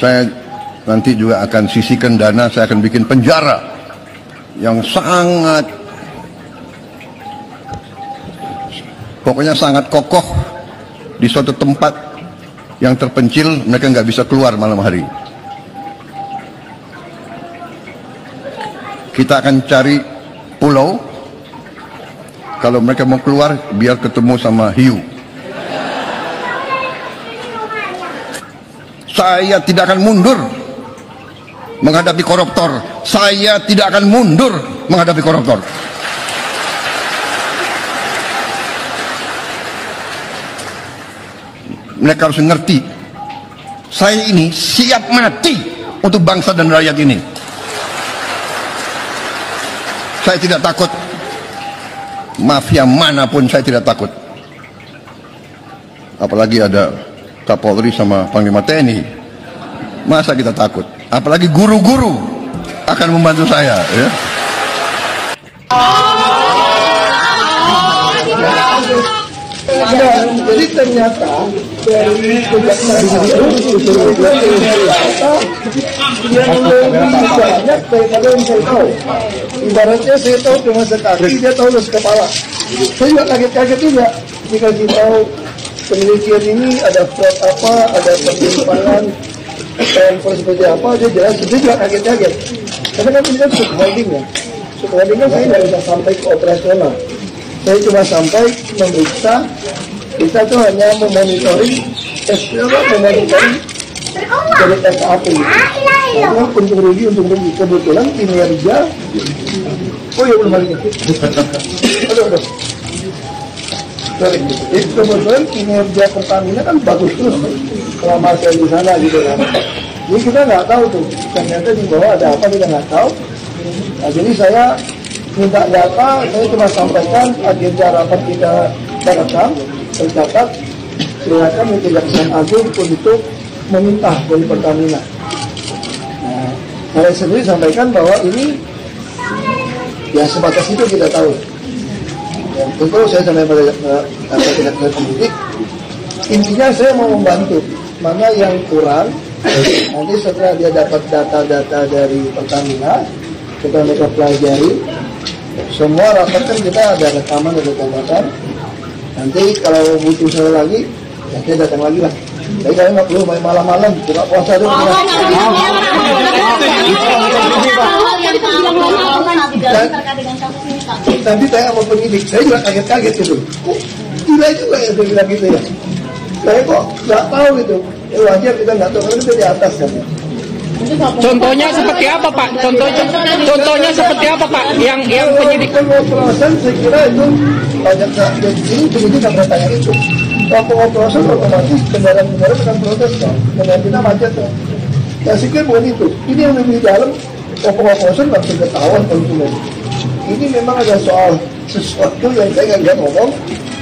Saya nanti juga akan sisihkan dana, saya akan bikin penjara yang sangat, pokoknya sangat kokoh di suatu tempat yang terpencil, mereka nggak bisa keluar malam hari. Kita akan cari pulau, kalau mereka mau keluar biar ketemu sama hiu. Saya tidak akan mundur menghadapi koruptor. Saya tidak akan mundur menghadapi koruptor. Mereka harus ngerti, saya ini siap mati untuk bangsa dan rakyat ini. Saya tidak takut mafia manapun, saya tidak takut. Apalagi ada Kapolri sama Panglima TNI, masa kita takut? Apalagi guru-guru akan membantu saya, ya. Jadi ternyata dari kejaksaan yang lebih banyak daripada yang saya tahu. Ibaratnya saya tahu cuma sekaki, dia tahu dari kepala. Saya juga kaget-kaget juga dikasih tahu penelitian ini ada fraud apa, ada penyimpangan transfer seperti apa, dia jelas. Dia juga kaget-kaget. Karena kan ini kan subholding ya. Subholding kan saya nggak bisa sampai ke operasional. Saya cuma sampai memeriksa. Kita tuh hanya memonitoring memonitoring dari SAP. Karena untung rugi. Kebetulan kinerja. Oh ya belum lagi. Aduh. Kebetulan kinerja Pertamina kan bagus terus selama saya di sana gitu kan. Jadi kita nggak tahu tuh. Ternyata di bawah ada apa kita nggak tahu. Nah, jadi saya minta data, saya cuma sampaikan agenda rapat kita rekam, tercatat, silakan Kejaksaan Agung untuk meminta dari Pertamina. Nah, saya sendiri sampaikan bahwa ini ya sebatas itu kita tahu. Ya, tentu saya sampai pada Kejaksaan Penyidik, intinya saya mau membantu mana yang kurang. Nanti setelah dia dapat data-data dari Pertamina, kita mereka pelajari. Semua rapat kan kita ada rekaman, ada catatan. Nanti kalau butuh saya lagi, ya saya datang lagi lah. Jadi kalian nggak perlu main malam-malam, buka puasa dulu. Nanti saya sama penyidik, saya juga kaget-kaget gitu. Gila juga ya saya bilang gitu ya. Saya kok nggak tahu gitu. Ya wajar kita nggak tahu, karena kita di atas kan. Contohnya seperti apa Pak? Contohnya seperti apa Pak? Yang penyidik pengoperasan saya kira itu banyak ini penyidik nggak pernah tanya itu. Waktu pengoperasan otomatis kendaraan-kendaraan akan protes kan, kendaraan macet kan. Saya pikir bukan itu. Ini yang lebih dalam. Pengoperasan nggak bisa ketahuan konsumen. Ini memang ada soal sesuatu yang saya nggak ngomong.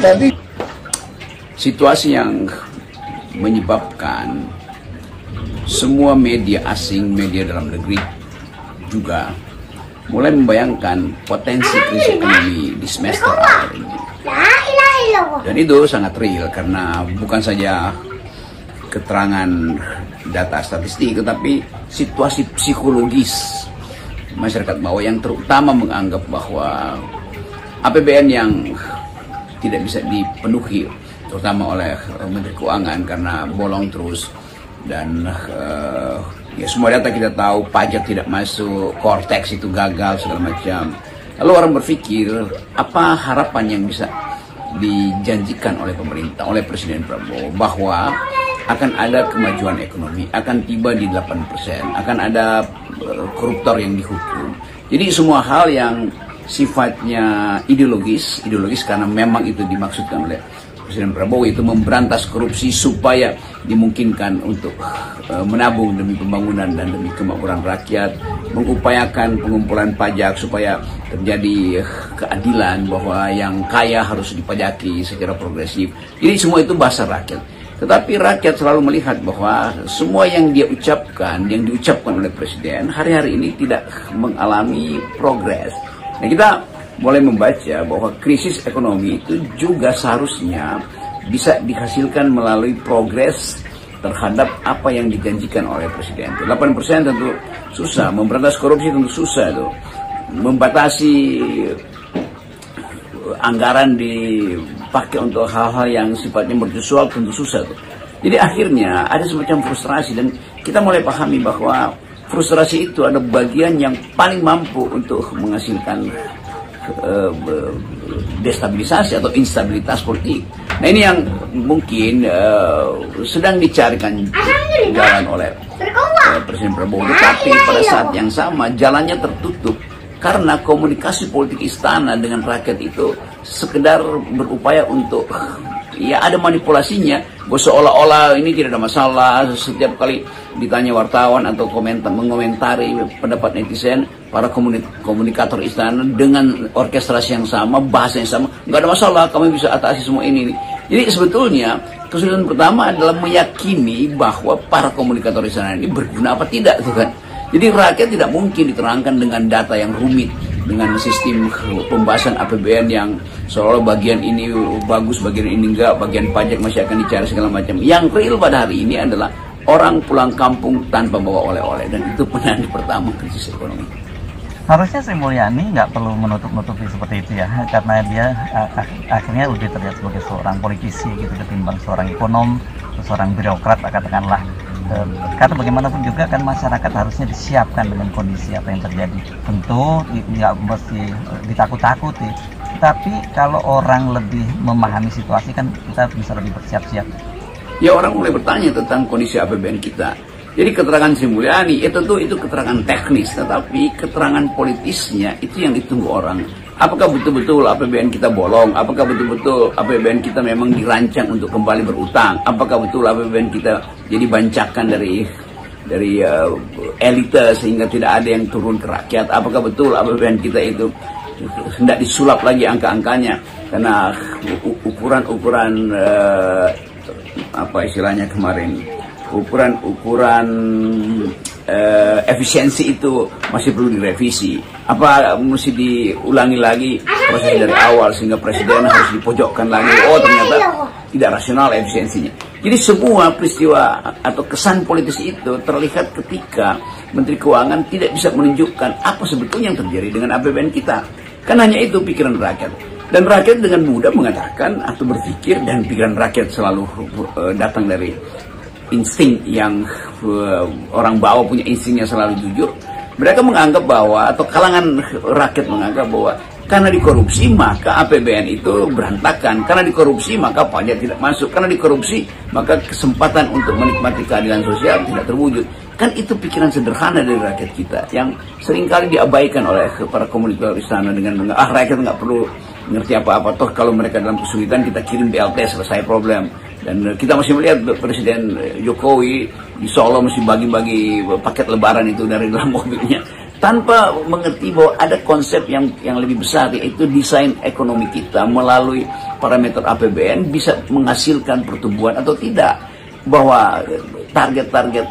Tapi situasi yang menyebabkan semua media asing, media dalam negeri juga mulai membayangkan potensi krisis ekonomi di semester awal ini. Dan itu sangat real karena bukan saja keterangan data statistik, tetapi situasi psikologis masyarakat bawah yang terutama menganggap bahwa APBN yang tidak bisa dipenuhi terutama oleh Menteri Keuangan karena bolong terus. Dan ya semua data kita tahu, pajak tidak masuk, Cortex itu gagal segala macam. Lalu orang berpikir apa harapan yang bisa dijanjikan oleh pemerintah, oleh Presiden Prabowo, bahwa akan ada kemajuan ekonomi, akan tiba di 8%, akan ada koruptor yang dihukum. Jadi semua hal yang sifatnya ideologis karena memang itu dimaksudkan oleh Presiden Prabowo, itu memberantas korupsi supaya dimungkinkan untuk menabung demi pembangunan dan demi kemakmuran rakyat, mengupayakan pengumpulan pajak supaya terjadi keadilan bahwa yang kaya harus dipajaki secara progresif. Jadi semua itu bahasa rakyat. Tetapi rakyat selalu melihat bahwa semua yang dia ucapkan, yang diucapkan oleh Presiden hari-hari ini tidak mengalami progres. Nah, kita mulai membaca bahwa krisis ekonomi itu juga seharusnya bisa dihasilkan melalui progres terhadap apa yang dijanjikan oleh Presiden. 8% tentu susah, memberantas korupsi tentu susah tuh. Membatasi anggaran dipakai untuk hal-hal yang sifatnya mercusual tentu susah tuh. Jadi akhirnya ada semacam frustrasi, dan kita mulai pahami bahwa frustrasi itu ada bagian yang paling mampu untuk menghasilkan destabilisasi atau instabilitas politik. Nah, ini yang mungkin sedang dicarikan jalan oleh Presiden Prabowo. Tapi pada saat yang sama jalannya tertutup karena komunikasi politik istana dengan rakyat itu sekedar berupaya untuk ya ada manipulasinya, seolah-olah ini tidak ada masalah. Setiap kali ditanya wartawan atau mengomentari pendapat netizen, para komunikator istana dengan orkestrasi yang sama, bahasa yang sama, nggak ada masalah, kami bisa atasi semua ini. Jadi sebetulnya kesulitan pertama adalah meyakini bahwa para komunikator istana ini berguna apa tidak, tuh kan. Jadi rakyat tidak mungkin diterangkan dengan data yang rumit, dengan sistem pembahasan APBN yang seolah bagian ini bagus, bagian ini enggak, bagian pajak masih akan dicari segala macam. Yang real pada hari ini adalah orang pulang kampung tanpa bawa oleh-oleh, dan itu penanda pertama krisis ekonomi. Harusnya Sri Mulyani nggak perlu menutup-nutupi seperti itu ya, karena dia akhirnya lebih terlihat sebagai seorang politisi gitu ketimbang seorang ekonom, seorang birokrat katakanlah. Karena bagaimanapun juga kan masyarakat harusnya disiapkan dengan kondisi apa yang terjadi. Tentu nggak mesti ditakut-takuti, tapi kalau orang lebih memahami situasi kan kita bisa lebih bersiap-siap. Ya, orang mulai bertanya tentang kondisi APBN kita. Jadi keterangan Sri Mulyani tentu itu keterangan teknis, tetapi keterangan politisnya itu yang ditunggu orang. Apakah betul-betul APBN kita bolong? Apakah betul-betul APBN kita memang dirancang untuk kembali berutang? Apakah betul APBN kita jadi bancakan dari elite sehingga tidak ada yang turun ke rakyat? Apakah betul APBN kita itu hendak disulap lagi angka-angkanya karena ukuran-ukuran apa istilahnya kemarin, ukuran efisiensi itu masih perlu direvisi? Apa mesti diulangi lagi proses dari awal sehingga presiden harus dipojokkan lagi? Oh, ternyata tidak rasional efisiensinya. Jadi semua peristiwa atau kesan politis itu terlihat ketika Menteri Keuangan tidak bisa menunjukkan apa sebetulnya yang terjadi dengan APBN kita. Kan hanya itu pikiran rakyat. Dan rakyat dengan mudah mengatakan atau berpikir, dan pikiran rakyat selalu datang dari insting yang orang bawah punya instingnya selalu jujur. Mereka menganggap bahwa, atau kalangan rakyat menganggap bahwa karena dikorupsi maka APBN itu berantakan, karena dikorupsi maka pajak tidak masuk, karena dikorupsi maka kesempatan untuk menikmati keadilan sosial tidak terwujud. Kan itu pikiran sederhana dari rakyat kita yang seringkali diabaikan oleh para komunikator istana dengan rakyat nggak perlu ngerti apa-apa, toh kalau mereka dalam kesulitan kita kirim BLT selesai problem. Dan kita masih melihat Presiden Jokowi di Solo masih bagi-bagi paket lebaran itu dari dalam mobilnya, tanpa mengerti bahwa ada konsep yang lebih besar, yaitu desain ekonomi kita melalui parameter APBN bisa menghasilkan pertumbuhan atau tidak, bahwa target-target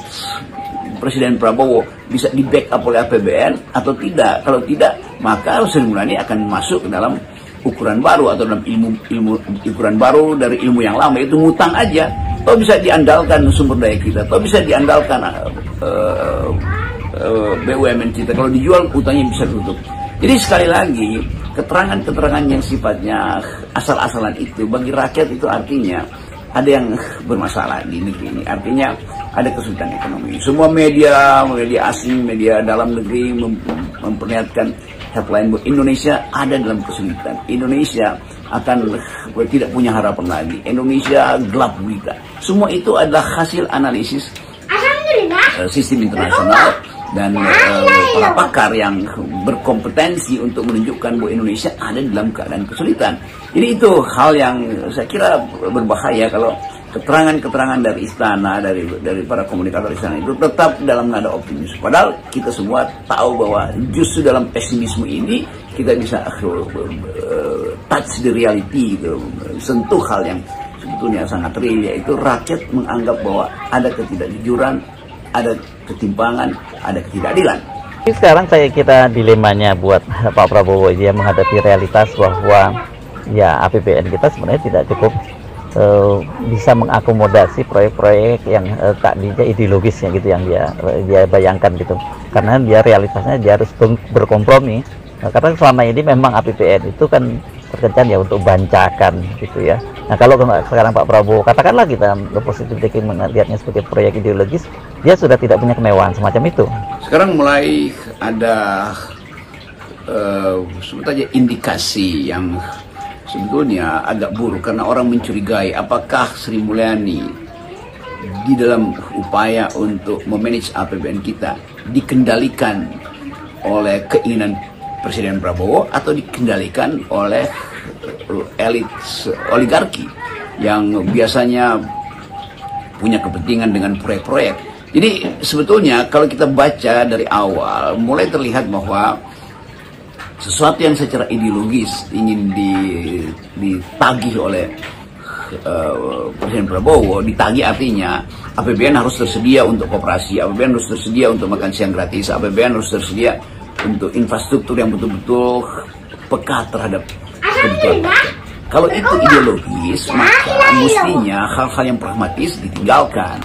Presiden Prabowo bisa di backup oleh APBN atau tidak. Kalau tidak, maka Sri Mulyani akan masuk ke dalam ukuran baru atau dalam ukuran baru dari ilmu yang lama, itu ngutang aja. Toh bisa diandalkan sumber daya kita, toh bisa diandalkan BUMN kita, kalau dijual utangnya bisa tutup. Jadi sekali lagi keterangan-keterangan yang sifatnya asal-asalan itu bagi rakyat itu artinya ada yang bermasalah di negeri ini, artinya ada kesulitan ekonomi. Semua media asing, media dalam negeri memperlihatkan headline bahwa Indonesia ada dalam kesulitan, Indonesia akan tidak punya harapan lagi, Indonesia gelap gulita. Semua itu adalah hasil analisis sistem internasional dan para pakar yang berkompetensi untuk menunjukkan bahwa Indonesia ada dalam keadaan kesulitan. Jadi itu hal yang saya kira berbahaya kalau keterangan-keterangan dari istana, dari para komunikator istana itu tetap dalam nada optimis. Padahal kita semua tahu bahwa justru dalam pesimisme ini kita bisa touch the reality, gitu, sentuh hal yang sebetulnya sangat real, yaitu rakyat menganggap bahwa ada ketidakjujuran, ada ketimpangan, ada ketidakadilan. Sekarang saya kira dilemanya buat Pak Prabowo dia menghadapi realitas bahwa ya APBN kita sebenarnya tidak cukup bisa mengakomodasi proyek-proyek yang tadinya ideologisnya gitu yang dia bayangkan gitu, karena dia realitasnya dia harus berkompromi. Karena selama ini memang APBN itu kan terkesan ya untuk bancakan gitu ya. Nah kalau sekarang Pak Prabowo, katakanlah kita positif thinking melihatnya sebagai proyek ideologis, dia sudah tidak punya kemewahan semacam itu. Sekarang mulai ada sebut aja indikasi yang sebetulnya agak buruk, karena orang mencurigai apakah Sri Mulyani di dalam upaya untuk memanage APBN kita dikendalikan oleh keinginan Presiden Prabowo atau dikendalikan oleh elit oligarki yang biasanya punya kepentingan dengan proyek-proyek. Jadi sebetulnya kalau kita baca dari awal mulai terlihat bahwa sesuatu yang secara ideologis ingin ditagih oleh Presiden Prabowo. Ditagih artinya APBN harus tersedia untuk koperasi, APBN harus tersedia untuk makan siang gratis, APBN harus tersedia untuk infrastruktur yang betul-betul peka terhadap kebutuhan rakyat. Kalau itu ideologis, maka mestinya hal-hal yang pragmatis ditinggalkan.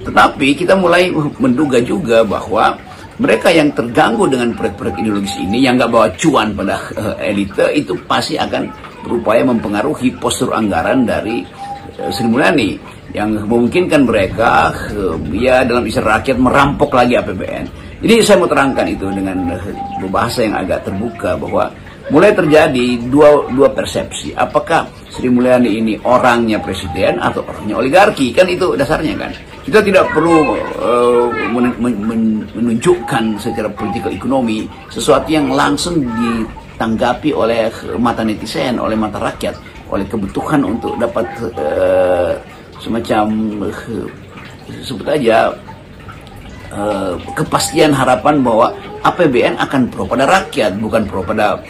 Tetapi kita mulai menduga juga bahwa mereka yang terganggu dengan proyek-proyek ideologis ini, yang nggak bawa cuan pada elite, itu pasti akan berupaya mempengaruhi postur anggaran dari Sri Mulyani, yang memungkinkan mereka ya dalam istilah rakyat merampok lagi APBN. Jadi saya mau terangkan itu dengan bahasa yang agak terbuka, bahwa mulai terjadi dua persepsi. Apakah Sri Mulyani ini orangnya presiden atau orangnya oligarki? Kan itu dasarnya kan. Kita tidak perlu menunjukkan secara politikal ekonomi sesuatu yang langsung ditanggapi oleh mata netizen, oleh mata rakyat, oleh kebutuhan untuk dapat semacam sebut aja kepastian harapan bahwa APBN akan pro pada rakyat, bukan pro pada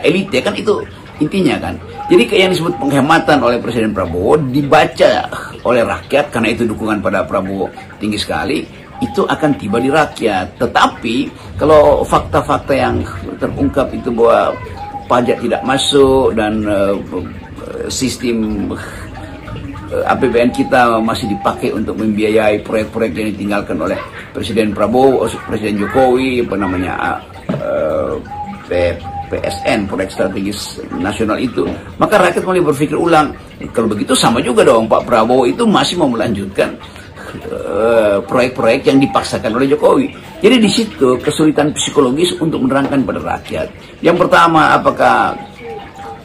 elite, kan itu intinya kan. Jadi kayak yang disebut penghematan oleh Presiden Prabowo dibaca oleh rakyat, karena itu dukungan pada Prabowo tinggi sekali, itu akan tiba di rakyat. Tetapi kalau fakta-fakta yang terungkap itu bahwa pajak tidak masuk dan sistem APBN kita masih dipakai untuk membiayai proyek-proyek yang ditinggalkan oleh Presiden Prabowo, Presiden Jokowi, apa namanya PSN, proyek strategis nasional itu, maka rakyat mulai berpikir ulang. Kalau begitu sama juga dong, Pak Prabowo itu masih mau melanjutkan proyek-proyek yang dipaksakan oleh Jokowi. Jadi di situ kesulitan psikologis untuk menerangkan pada rakyat. Yang pertama, apakah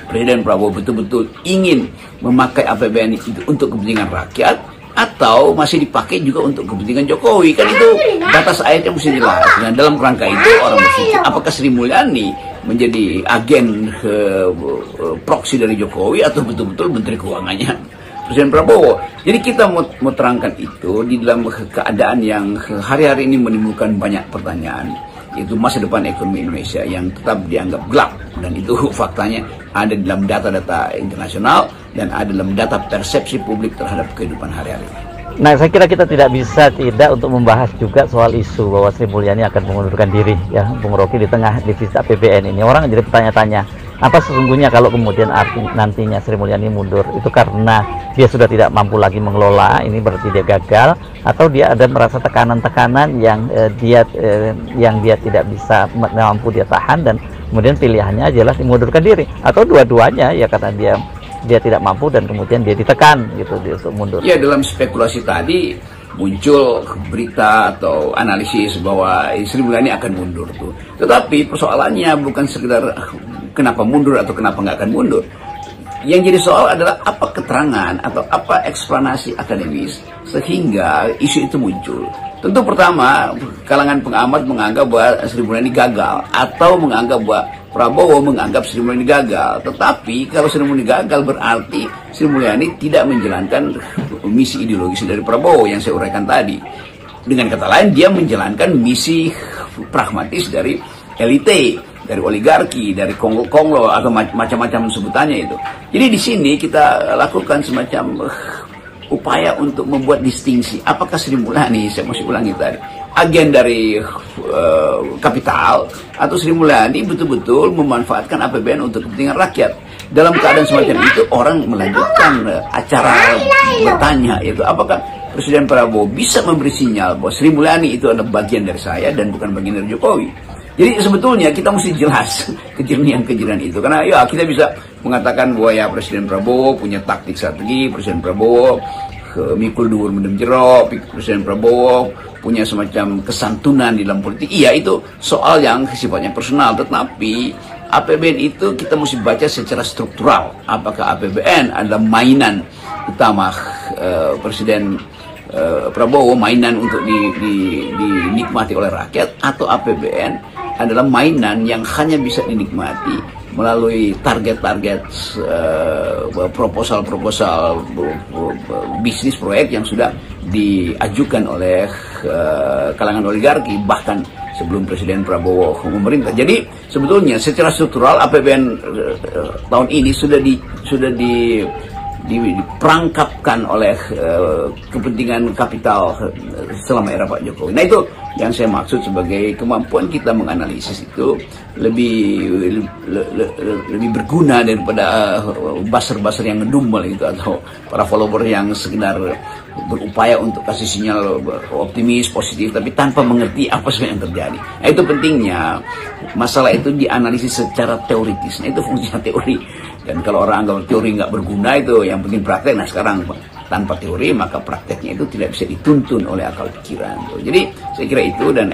Presiden Prabowo betul-betul ingin memakai APBN itu untuk kepentingan rakyat, atau masih dipakai juga untuk kepentingan Jokowi? Kan itu batas ayatnya mesti jelas. Nah, dalam kerangka itu orang berpikir, apakah Sri Mulyani menjadi agen proksi dari Jokowi atau betul-betul Menteri Keuangannya Presiden Prabowo? Jadi kita mau terangkan itu di dalam keadaan yang hari-hari ini menimbulkan banyak pertanyaan, yaitu masa depan ekonomi Indonesia yang tetap dianggap gelap, dan itu faktanya ada dalam data-data internasional dan ada dalam data persepsi publik terhadap kehidupan hari-hari. Nah, saya kira kita tidak bisa tidak untuk membahas juga soal isu bahwa Sri Mulyani akan mengundurkan diri, ya, Bung Rocky, di tengah defisit APBN ini. Orang jadi bertanya-tanya, apa sesungguhnya kalau kemudian nantinya Sri Mulyani mundur, itu karena dia sudah tidak mampu lagi mengelola, ini berarti dia gagal, atau dia ada merasa tekanan-tekanan yang dia tidak bisa mampu dia tahan, dan kemudian pilihannya jelas mengundurkan diri, atau dua-duanya, ya, karena dia tidak mampu dan kemudian dia ditekan gitu untuk mundur. Ya, dalam spekulasi tadi muncul berita atau analisis bahwa Sri Mulyani akan mundur tuh. Tetapi persoalannya bukan sekedar kenapa mundur atau kenapa nggak akan mundur. Yang jadi soal adalah apa keterangan atau apa eksplanasi akademis sehingga isu itu muncul. Tentu pertama, kalangan pengamat menganggap bahwa Sri Mulyani gagal, atau menganggap bahwa Prabowo menganggap Sri Mulyani gagal. Tetapi kalau Sri Mulyani gagal berarti Sri Mulyani tidak menjalankan misi ideologis dari Prabowo yang saya uraikan tadi. Dengan kata lain, dia menjalankan misi pragmatis dari elite, dari oligarki, dari konglo atau macam-macam sebutannya itu. Jadi di sini kita lakukan semacam upaya untuk membuat distingsi. Apakah Sri Mulyani, saya masih ulangi tadi, agen dari kapital, atau Sri Mulyani betul-betul memanfaatkan APBN untuk kepentingan rakyat. dalam keadaan semacam itu orang melanjutkan acara bertanya, yaitu apakah Presiden Prabowo bisa memberi sinyal bahwa Sri Mulyani itu adalah bagian dari saya dan bukan bagian dari Jokowi. Jadi sebetulnya kita mesti jelas kejernihan itu, karena ya kita bisa mengatakan bahwa ya Presiden Prabowo punya taktik strategi, Presiden Prabowo mikul dhuwur mendem jero, Presiden Prabowo punya semacam kesantunan di dalam politik. Iya, itu soal yang sifatnya personal, tetapi APBN itu kita mesti baca secara struktural. Apakah APBN adalah mainan utama Presiden Prabowo, mainan untuk dinikmati oleh rakyat, atau APBN adalah mainan yang hanya bisa dinikmati melalui target-target proposal-proposal bisnis proyek yang sudah diajukan oleh kalangan oligarki bahkan sebelum Presiden Prabowo memerintah. Jadi sebetulnya secara struktural APBN tahun ini sudah diperangkapkan oleh kepentingan kapital selama era Pak Jokowi. Nah, itu yang saya maksud sebagai kemampuan kita menganalisis itu lebih berguna daripada buzzer-buzzer yang ngedumel itu, atau para follower yang sekedar berupaya untuk kasih sinyal optimis, positif, tapi tanpa mengerti apa sebenarnya yang terjadi. Nah, itu pentingnya masalah itu dianalisis secara teoritis. Nah, itu fungsinya teori. Dan kalau orang anggap teori nggak berguna, itu yang penting praktek. Nah, sekarang tanpa teori maka prakteknya itu tidak bisa dituntun oleh akal pikiran. Jadi saya kira itu, dan